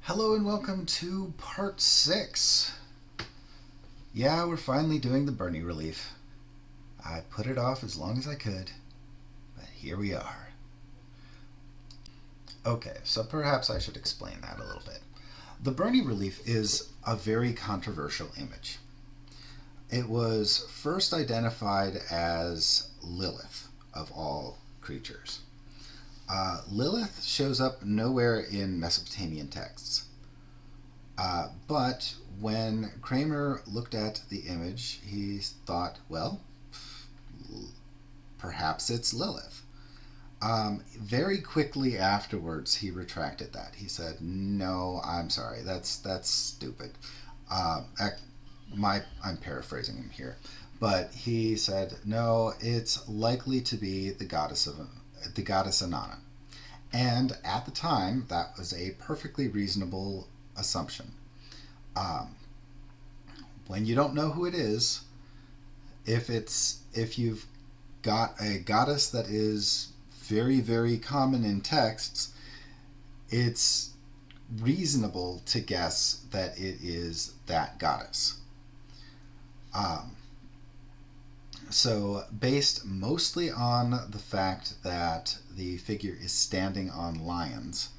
Hello and welcome to part 6. Yeah, we're finally doing the Burney relief. I put it off as long as I could, but here we are. Okay, so perhaps I should explain that a little bit. The Burney relief is a very controversial image. It was first identified as Lilith, of all creatures. Lilith shows up nowhere in Mesopotamian texts. But when Kramer looked at the image, he thought, well, perhaps it's Lilith. Very quickly afterwards, he retracted that. He said, "No, I'm sorry. That's stupid." Uh, I'm paraphrasing him here, but he said, "No, it's likely to be the goddess Inanna." And at the time, that was a perfectly reasonable assumption. Um, when you don't know who it is, if you've got a goddess that is very, very common in texts, it's reasonable to guess that it is that goddess. Um, so, based mostly on the fact that the figure is standing on lions,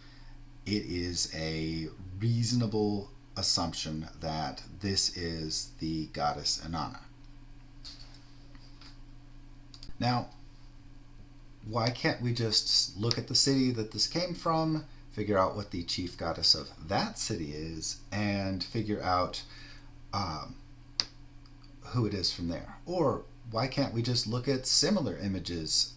it is a reasonable assumption that this is the goddess Inanna. Now, why can't we just look at the city that this came from, figure out what the chief goddess of that city is, and figure out um, who it is from there? Or why can't we just look at similar images?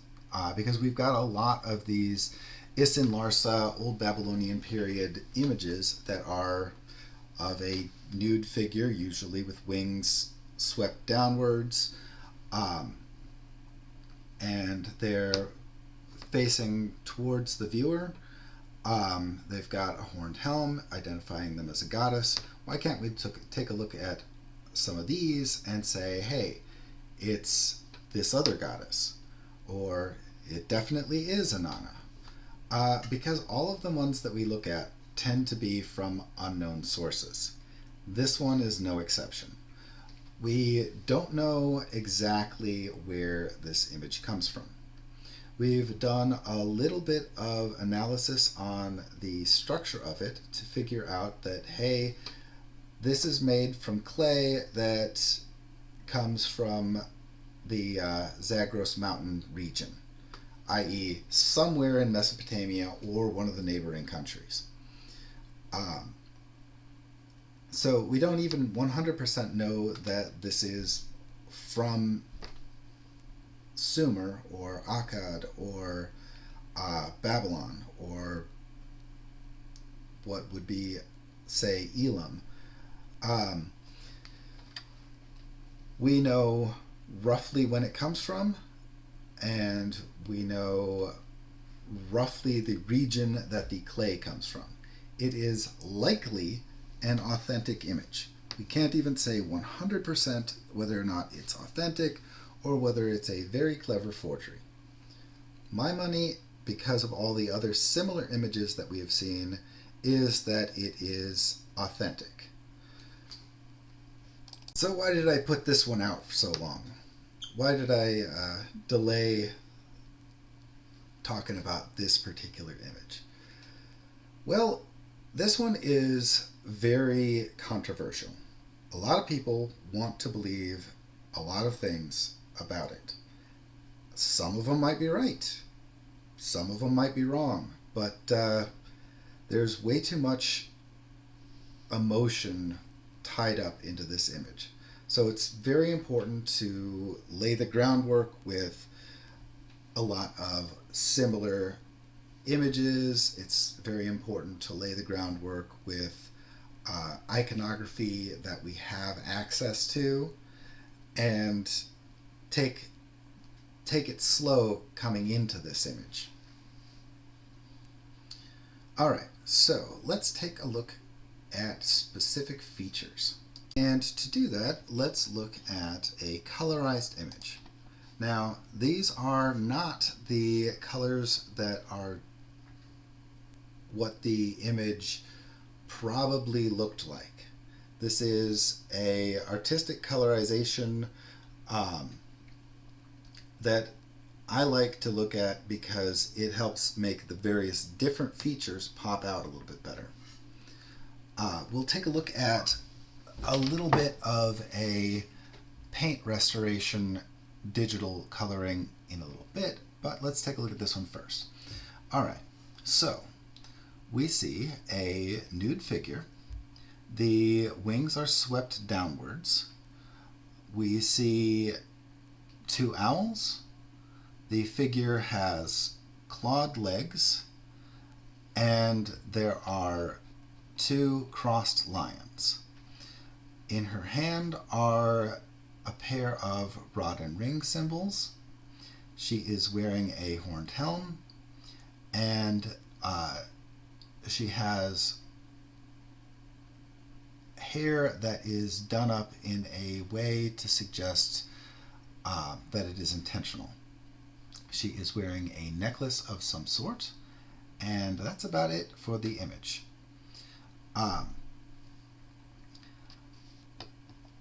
Because we've got a lot of these Isin Larsa, Old Babylonian period images that are of a nude figure, usually with wings swept downwards, um, and they're facing towards the viewer. They've got a horned helm, identifying them as a goddess. Why can't we take a look at some of these and say, hey, it's this other goddess, or it definitely is Inanna? Because all of the ones that we look at tend to be from unknown sources. This one is no exception. We don't know exactly where this image comes from. We've done a little bit of analysis on the structure of it to figure out that, hey, this is made from clay that comes from the Zagros Mountain region, i.e., somewhere in Mesopotamia or one of the neighboring countries. So we don't even 100% know that this is from Sumer or Akkad or Babylon or what would be, say, Elam. We know roughly when it comes from, and we know roughly the region that the clay comes from. It is likely an authentic image. We can't even say 100% whether or not it's authentic or whether it's a very clever forgery. My money, because of all the other similar images that we have seen, is that it is authentic. So why did I put this one out for so long? Why did I delay talking about this particular image? Well, this one is very controversial. A lot of people want to believe a lot of things about it. Some of them might be right. Some of them might be wrong. But there's way too much emotion tied up into this image. So it's very important to lay the groundwork with a lot of similar images. It's very important to lay the groundwork with iconography that we have access to, and take it slow coming into this image. Alright, so let's take a look at specific features. And to do that, let's look at a colorized image. Now, these are not the colors that are what the image probably looked like. This is a artistic colorization that I like to look at because it helps make the various different features pop out a little bit better. We'll take a look at a little bit of a paint restoration digital coloring in a little bit, but let's take a look at this one first. All right, so we see a nude figure. The wings are swept downwards. We see two owls. The figure has clawed legs, and there are two crossed lions. In her hand are a pair of rod and ring symbols. She is wearing a horned helm, and she has hair that is done up in a way to suggest that it is intentional. She is wearing a necklace of some sort, and that's about it for the image.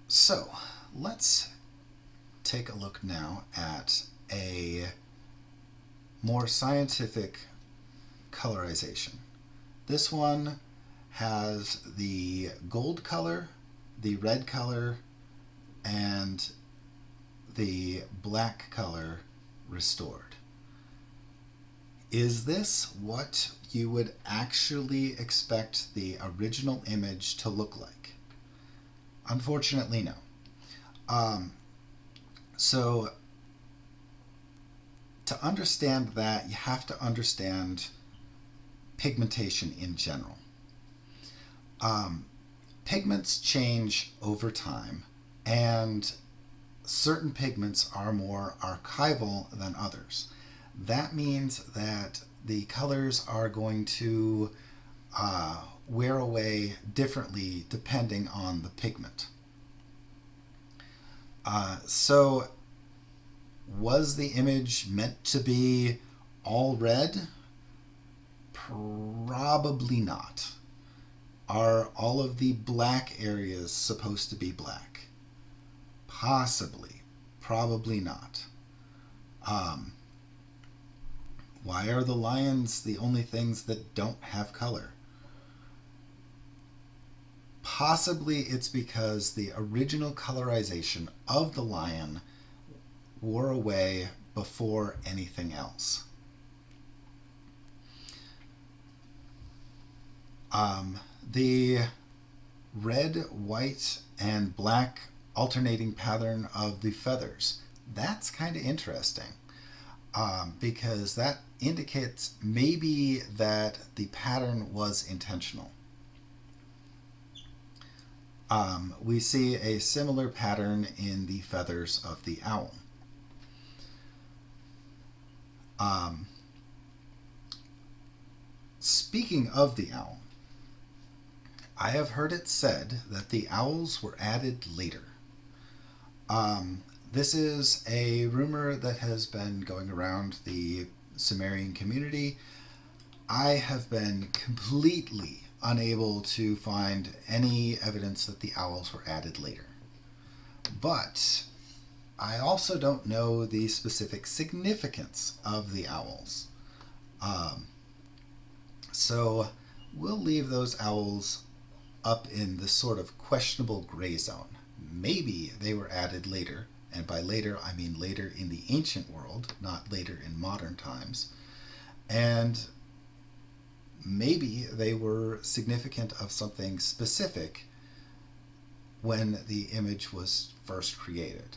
So let's take a look now at a more scientific colorization. This one has the gold color, the red color, and the black color restored. Is this what you would actually expect the original image to look like? Unfortunately, no. So to understand that, you have to understand pigmentation in general. Pigments change over time, and certain pigments are more archival than others. That means that the colors are going to wear away differently depending on the pigment. So was the image meant to be all red? Probably not. Are all of the black areas supposed to be black? Possibly. Probably not. Why are the lions the only things that don't have color? Possibly it's because the original colorization of the lion wore away before anything else. The red, white, and black alternating pattern of the feathers, that's kind of interesting, because that indicates maybe that the pattern was intentional. We see a similar pattern in the feathers of the owl. Speaking of the owl, I have heard it said that the owls were added later. This is a rumor that has been going around the Sumerian community. I have been completely unable to find any evidence that the owls were added later. But I also don't know the specific significance of the owls. So we'll leave those owls up in this sort of questionable gray zone. Maybe they were added later, and by later I mean later in the ancient world, not later in modern times. And maybe they were significant of something specific when the image was first created.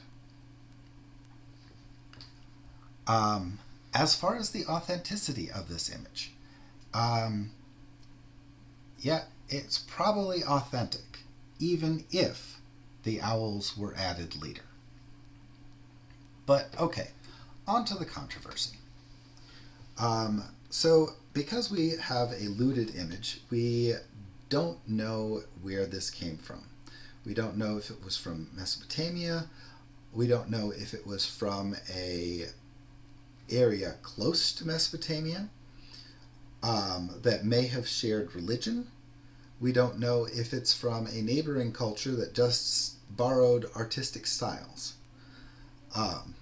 As far as the authenticity of this image, yeah, it's probably authentic, even if the owls were added later. But okay, on to the controversy. So because we have a looted image, we don't know where this came from. We don't know if it was from Mesopotamia. We don't know if it was from a area close to Mesopotamia that may have shared religion. We don't know if it's from a neighboring culture that just borrowed artistic styles. Um,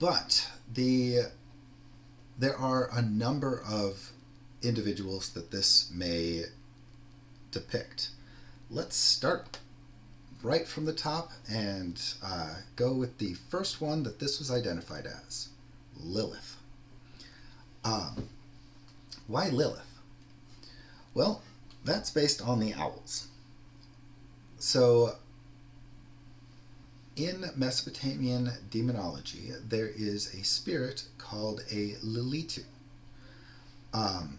but there are a number of individuals that this may depict. Let's start right from the top and go with the first one that this was identified as, Lilith. Um, why Lilith? Well, that's based on the owls. So, in Mesopotamian demonology, there is a spirit called a Lilitu. Um,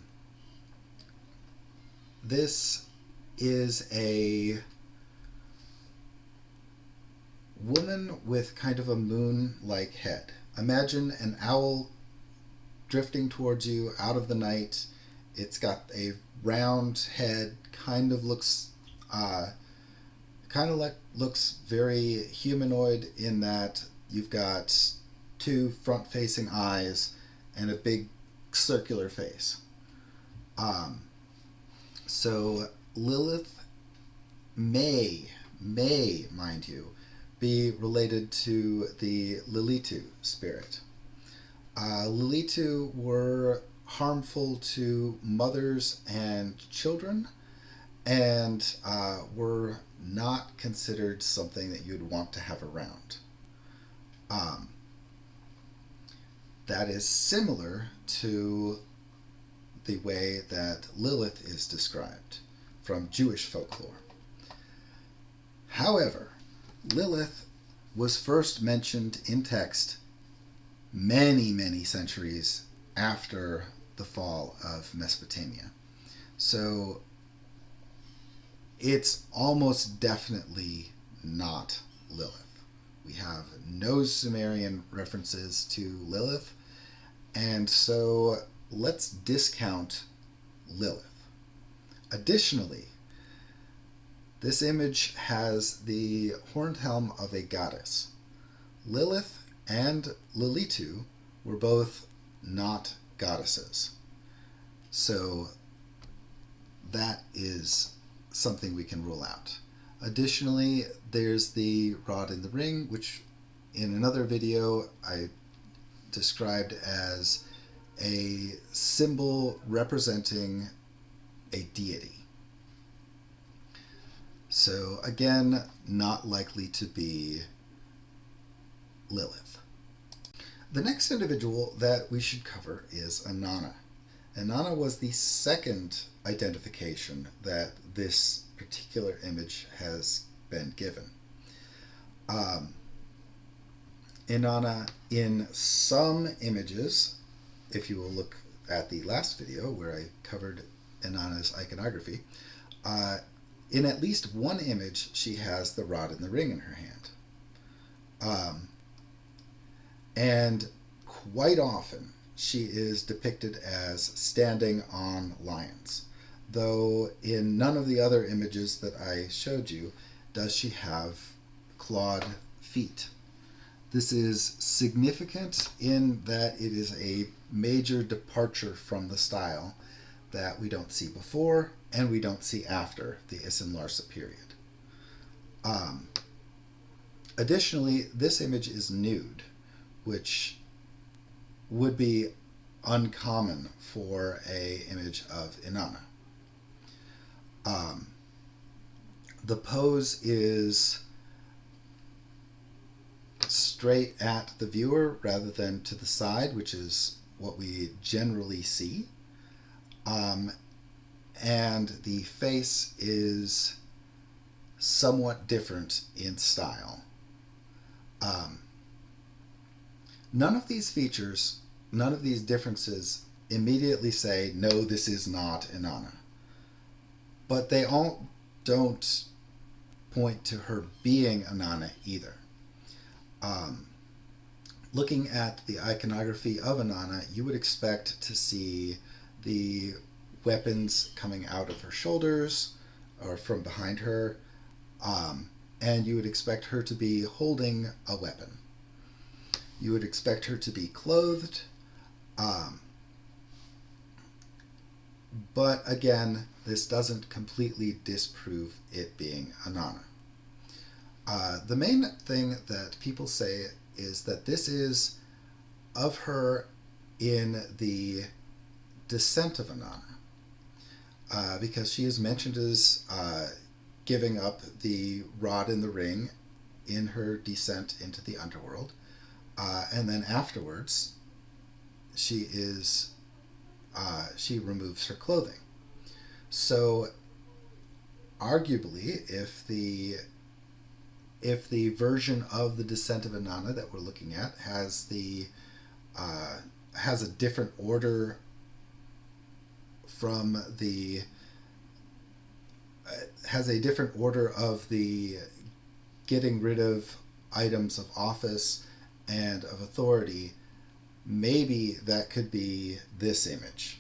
this is a woman with kind of a moon-like head. Imagine an owl drifting towards you out of the night. It's got a round head, looks very humanoid in that you've got two front-facing eyes and a big circular face. So Lilith may, mind you, be related to the Lilitu spirit. Lilitu were harmful to mothers and children, and were not considered something that you'd want to have around. That is similar to the way that Lilith is described from Jewish folklore. However, Lilith was first mentioned in text many centuries after the fall of Mesopotamia. So it's almost definitely not Lilith. We have no Sumerian references to Lilith, and so let's discount Lilith. Additionally, this image has the horned helm of a goddess. Lilith and Lilitu were both not goddesses. So that is something we can rule out. Additionally, there's the rod in the ring, which in another video I described as a symbol representing a deity. So again, not likely to be Lilith. The next individual that we should cover is Inanna. Inanna was the second identification that this particular image has been given. Inanna, in some images, if you will look at the last video where I covered Inanna's iconography, in at least one image she has the rod and the ring in her hand. And quite often she is depicted as standing on lions, though in none of the other images that I showed you does she have clawed feet. This is significant in that it is a major departure from the style that we don't see before and we don't see after the Isin-Larsa period. Additionally, this image is nude, which would be uncommon for an image of Inanna. The pose is straight at the viewer rather than to the side, which is what we generally see. And the face is somewhat different in style. None of these features, none of these differences immediately say, no, this is not Inanna. But they all don't point to her being Inanna either. Looking at the iconography of Inanna, you would expect to see the weapons coming out of her shoulders or from behind her, and you would expect her to be holding a weapon. You would expect her to be clothed. But again, this doesn't completely disprove it being Inanna. The main thing that people say is that this is of her in the descent of Inanna, because she is mentioned as giving up the rod and the ring in her descent into the underworld, and then afterwards she removes her clothing. So arguably, if the version of the descent of Inanna that we're looking at has a different order from the has a different order of the getting rid of items of office and of authority, maybe that could be this image.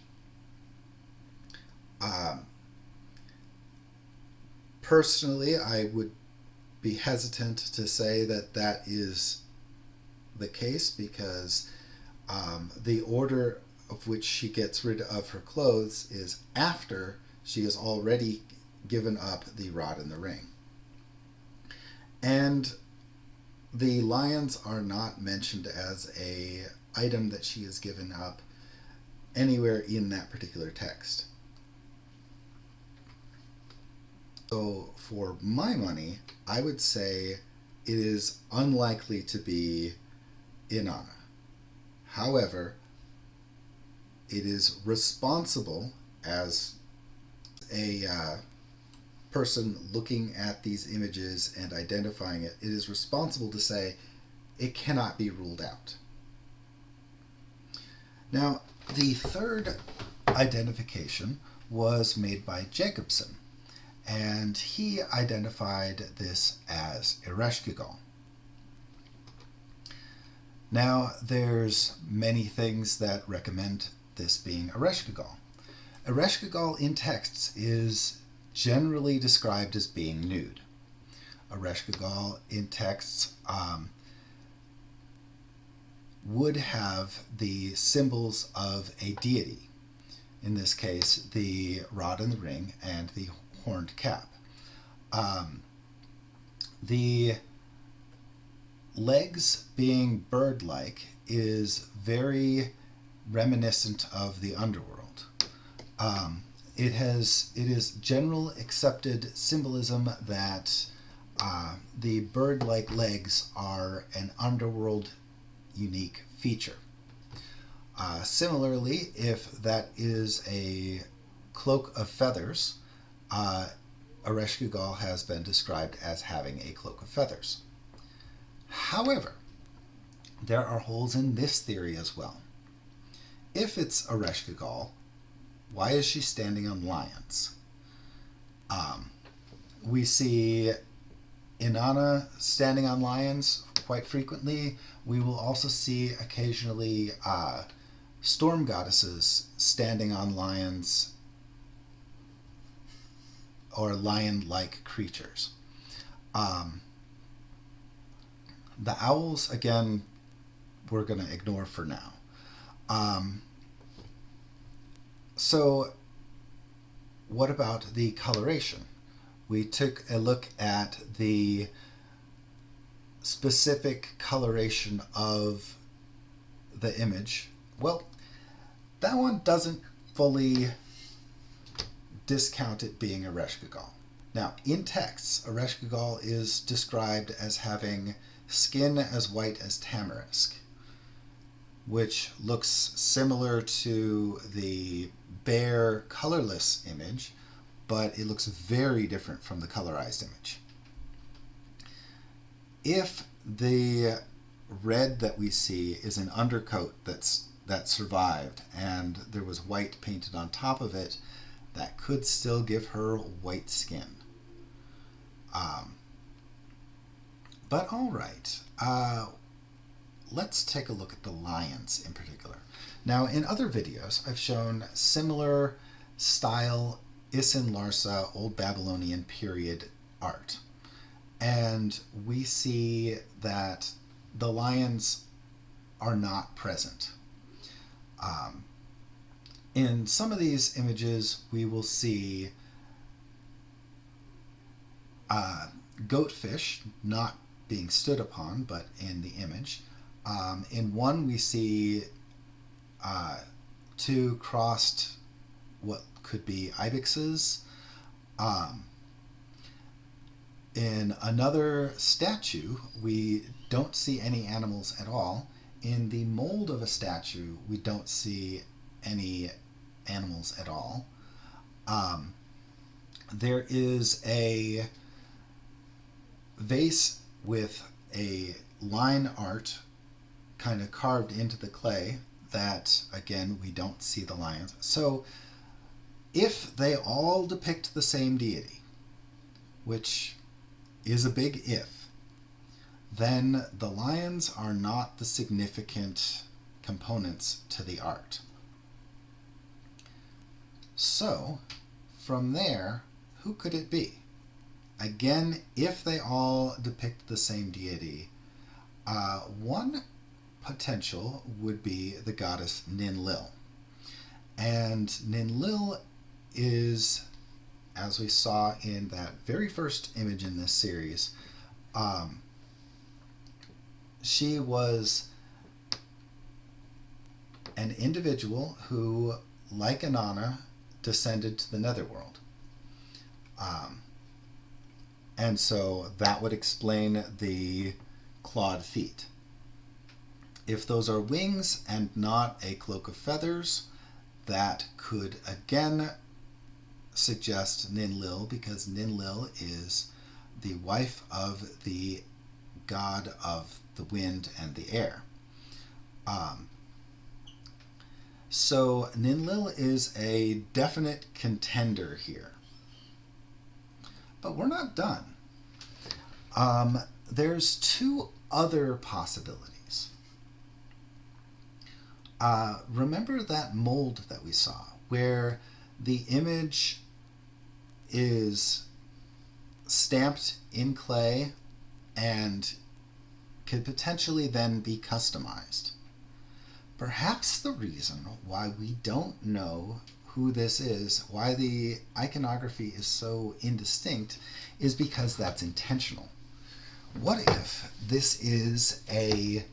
Personally, I would be hesitant to say that that is the case, because the order of which she gets rid of her clothes is after she has already given up the rod and the ring. And the lions are not mentioned as a item that she has given up anywhere in that particular text. So for my money, I would say it is unlikely to be Inanna. However, it is responsible, as a person looking at these images and identifying it, it is responsible to say it cannot be ruled out. Now, the third identification was made by Jacobson, and he identified this as Ereshkigal. Now, there's many things that recommend this being Ereshkigal. Ereshkigal in texts is generally described as being nude. Ereshkigal in texts would have the symbols of a deity. In this case, the rod and the ring and the horned cap. The legs being bird-like is very reminiscent of the underworld. It is general accepted symbolism that the bird-like legs are an underworld unique feature. Similarly, if that is a cloak of feathers, Ereshkigal has been described as having a cloak of feathers. However, there are holes in this theory as well. If it's Ereshkigal, why is she standing on lions? We see Inanna standing on lions quite frequently. We will also see occasionally storm goddesses standing on lions or lion-like creatures. The owls, again, we're going to ignore for now. So what about the coloration? We took a look at the specific coloration of the image. Well, that one doesn't fully discount it being Ereshkigal. Now, in texts, Ereshkigal is described as having skin as white as tamarisk, which looks similar to the bare, colorless image, but it looks very different from the colorized image. If the red that we see is an undercoat that survived and there was white painted on top of it, that could still give her white skin. But all right, let's take a look at the lions in particular. Now, in other videos, I've shown similar style Isin Larsa Old Babylonian period art. And we see that the lions are not present. In some of these images, we will see goatfish not being stood upon, but in the image. In one, we see two crossed, what could be ibexes. In another statue, we don't see any animals at all. In the mold of a statue, we don't see any animals at all. There is a vase with a line art kind of carved into the clay that, again, we don't see the lions. So if they all depict the same deity, which is a big if, then the lions are not the significant components to the art. So from there, who could it be? Again, if they all depict the same deity, one potential would be the goddess Ninlil. And Ninlil is, as we saw in that very first image in this series, she was an individual who, like Inanna, descended to the netherworld. And so that would explain the clawed feet. If those are wings and not a cloak of feathers, that could again suggest Ninlil, because Ninlil is the wife of the god of the wind and the air. So Ninlil is a definite contender here. But we're not done. There's two other possibilities. Remember that mold that we saw, where the image is stamped in clay and could potentially then be customized. Perhaps the reason why we don't know who this is, why the iconography is so indistinct, is because that's intentional. What if this is a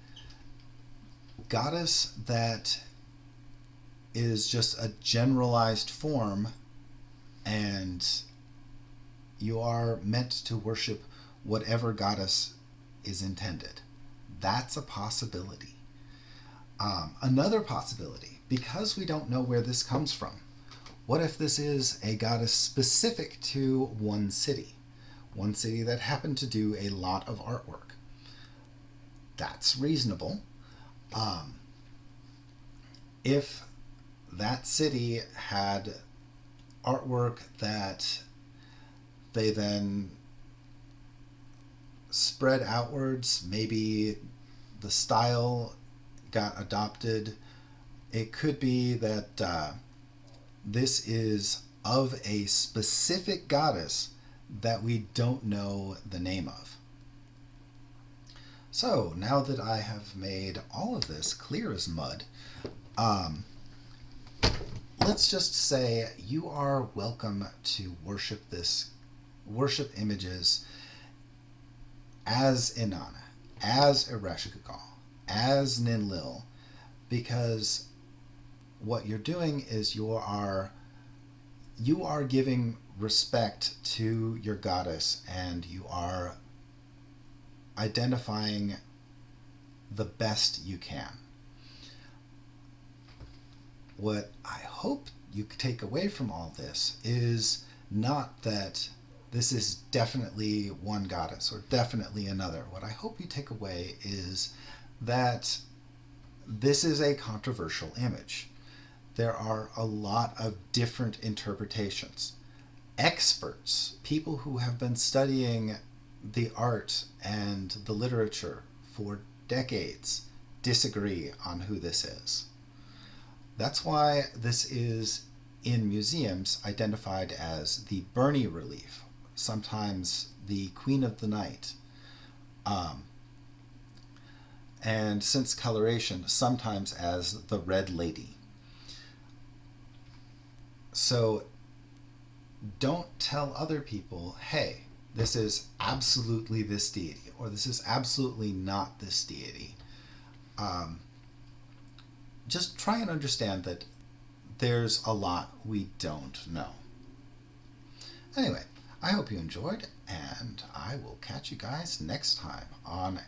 goddess that is just a generalized form and you are meant to worship whatever goddess is intended? That's a possibility. Another possibility, because we don't know where this comes from, what if this is a goddess specific to one city that happened to do a lot of artwork? That's reasonable. If that city had artwork that they then spread outwards, maybe the style got adopted, it could be that this is of a specific goddess that we don't know the name of. So now that I have made all of this clear as mud, let's just say you are welcome to worship images as Inanna, as Ereshkigal, as Ninlil, because what you're doing is you are giving respect to your goddess, and you are identifying the best you can. What I hope you take away from all this is not that this is definitely one goddess or definitely another. What I hope you take away is that this is a controversial image. There are a lot of different interpretations. Experts, people who have been studying the art and the literature for decades, disagree on who this is. That's why this is in museums identified as the Burney relief, sometimes the Queen of the Night, and since coloration, sometimes as the Red Lady. So don't tell other people, hey, this is absolutely this deity, or this is absolutely not this deity. Um, just try and understand that there's a lot we don't know. Anyway, I hope you enjoyed, and I will catch you guys next time on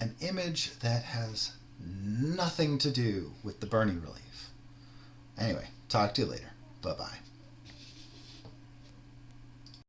an image that has nothing to do with the Burney relief. Anyway, talk to you later. Bye bye.